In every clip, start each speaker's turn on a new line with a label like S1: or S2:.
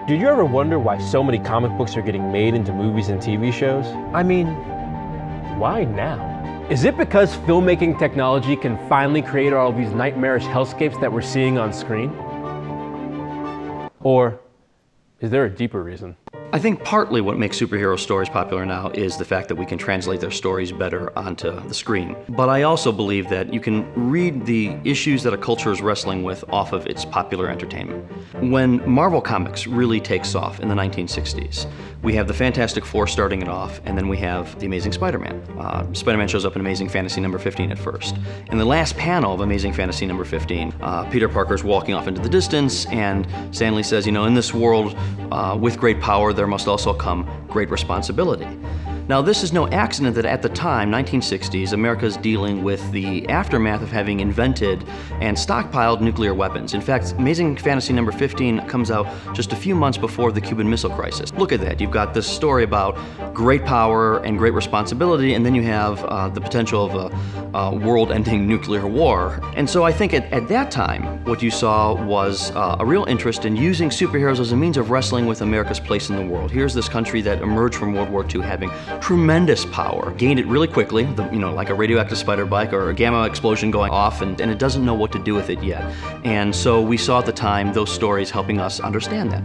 S1: Did you ever wonder why so many comic books are getting made into movies and TV shows? I mean, why now? Is it because filmmaking technology can finally create all of these nightmarish hellscapes that we're seeing on screen? Or is there a deeper reason?
S2: I think partly what makes superhero stories popular now is the fact that we can translate their stories better onto the screen. But I also believe that you can read the issues that a culture is wrestling with off of its popular entertainment. When Marvel Comics really takes off in the 1960s, we have the Fantastic Four starting it off, and then we have the Amazing Spider-Man. Spider-Man shows up in Amazing Fantasy number 15 at first. In the last panel of Amazing Fantasy number 15, Peter Parker's walking off into the distance, and Stan Lee says, you know, in this world, with great power, there must also come great responsibility. Now, this is no accident that at the time, 1960s, America's dealing with the aftermath of having invented and stockpiled nuclear weapons. In fact, Amazing Fantasy number 15 comes out just a few months before the Cuban Missile Crisis. Look at that. You've got this story about great power and great responsibility, and then you have the potential of a world-ending nuclear war. And so I think at that time, what you saw was a real interest in using superheroes as a means of wrestling with America's place in the world. Here's this country that emerged from World War II having tremendous power, gained it really quickly, like a radioactive spider bike or a gamma explosion going off, and it doesn't know what to do with it yet. And so we saw at the time those stories helping us understand that.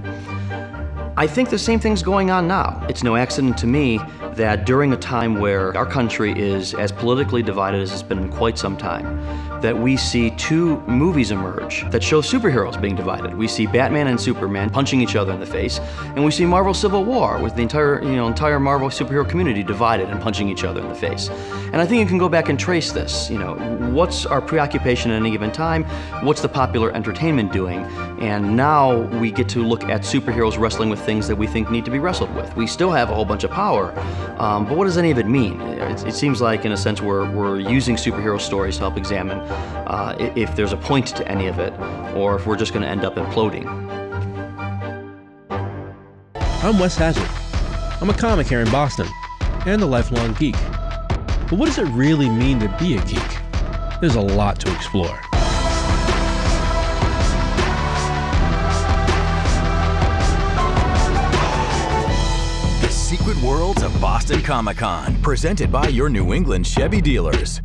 S2: I think the same thing's going on now. It's no accident to me that during a time where our country is as politically divided as it's been in quite some time, that we see two movies emerge that show superheroes being divided. We see Batman and Superman punching each other in the face, and we see Marvel Civil War with the entire Marvel superhero community divided and punching each other in the face. And I think you can go back and trace this. What's our preoccupation at any given time? What's the popular entertainment doing? And now we get to look at superheroes wrestling with things that we think need to be wrestled with. We still have a whole bunch of power, but what does any of it mean? It seems like, in a sense, we're using superhero stories to help examine if there's a point to any of it, or if we're just going to end up imploding.
S1: I'm Wes Hazard. I'm a comic here in Boston, and a lifelong geek. But what does it really mean to be a geek? There's a lot to explore.
S3: The Secret Worlds of Boston Comic-Con, presented by your New England Chevy dealers.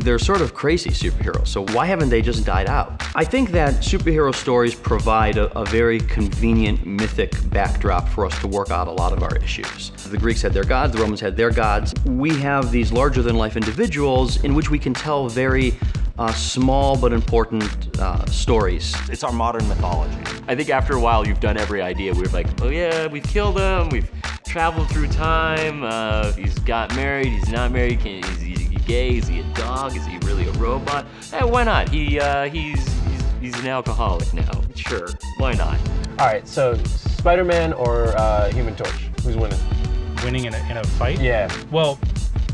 S2: They're sort of crazy superheroes, so why haven't they just died out? I think that superhero stories provide a very convenient mythic backdrop for us to work out a lot of our issues. The Greeks had their gods, the Romans had their gods. We have these larger-than-life individuals in which we can tell very small but important stories.
S4: It's our modern mythology. I think after a while you've done every idea. We're like, oh yeah, we've killed him, we've traveled through time, he's got married, he's not married, is he gay, is he a dog, is he really a robot? Hey, why not? He's an alcoholic now. Sure, why not?
S1: All right, so Spider-Man or Human Torch? Who's winning?
S5: Winning in a fight?
S1: Yeah.
S5: Well,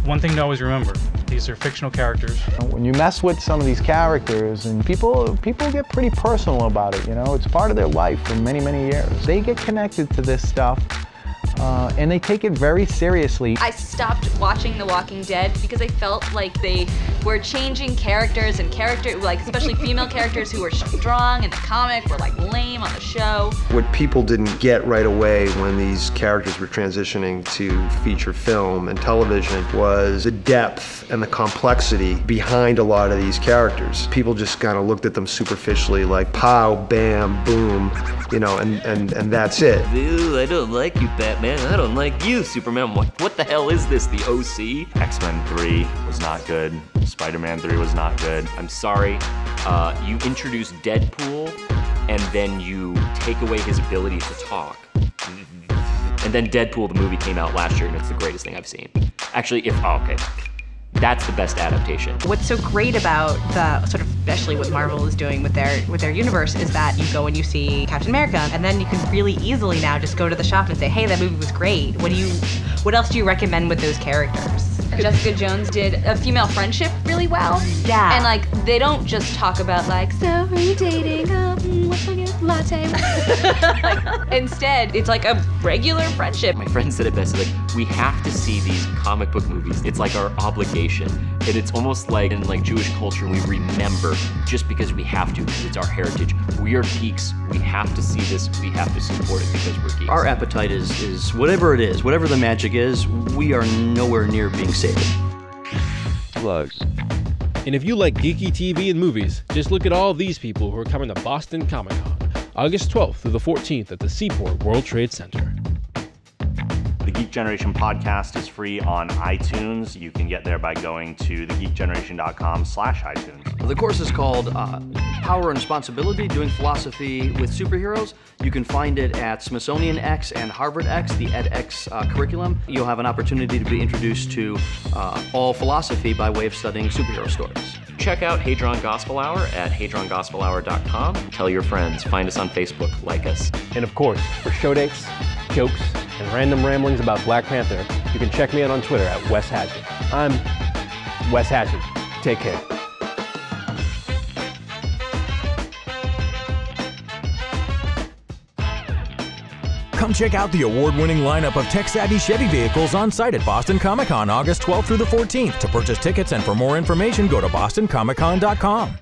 S5: one thing to always remember, these are fictional characters.
S6: When you mess with some of these characters, and people get pretty personal about it, it's part of their life for many, many years. They get connected to this stuff, and they take it very seriously.
S7: I stopped watching The Walking Dead because I felt like they were changing characters, and especially female characters who were strong in the comic were lame on the show.
S8: What people didn't get right away when these characters were transitioning to feature film and television was the depth and the complexity behind a lot of these characters. People just kind of looked at them superficially, like pow, bam, boom, and that's it.
S4: Ew, I don't like you, Batman. I don't like you, Superman. What the hell is this, the OC? X-Men 3 was not good. Spider-Man 3 was not good. I'm sorry. You introduce Deadpool, and then you take away his ability to talk. And then Deadpool, the movie, came out last year, and it's the greatest thing I've seen. Actually, okay. That's the best adaptation.
S9: What's so great about especially what Marvel is doing with their universe is that you go and you see Captain America, and then you can really easily now just go to the shop and say, hey, that movie was great. What else do you recommend with those characters?
S7: Jessica Jones did a female friendship really well.
S9: Yeah.
S7: And they don't just talk about so are you dating? What's my latte? Instead, it's a regular friendship.
S4: My friend said it best, we have to see these comic book movies. It's like our obligation. And it's almost like in Jewish culture, we remember here just because we have to, because it's our heritage. We are geeks. We have to see this. We have to support it because we're geeks.
S2: Our appetite is whatever it is, whatever the magic is, we are nowhere near being sated.
S10: Plugs.
S1: And if you like geeky TV and movies, just look at all these people who are coming to Boston Comic Con, August 12th through the 14th at the Seaport World Trade Center.
S11: The Geek Generation podcast is free on iTunes. You can get there by going to thegeekgeneration.com/iTunes.
S2: The course is called Power and Responsibility, Doing Philosophy with Superheroes. You can find it at Smithsonian X and Harvard X, the edX curriculum. You'll have an opportunity to be introduced to all philosophy by way of studying superhero stories.
S4: Check out Hadron Gospel Hour at hadrongospelhour.com. Tell your friends. Find us on Facebook. Like us.
S1: And of course, for show dates, jokes, and random ramblings about Black Panther, you can check me out on Twitter at Wes Hazard. I'm Wes Hazard. Take care.
S3: Come check out the award-winning lineup of tech-savvy Chevy vehicles on site at Boston Comic Con August 12th through the 14th. To purchase tickets and for more information, go to bostoncomiccon.com.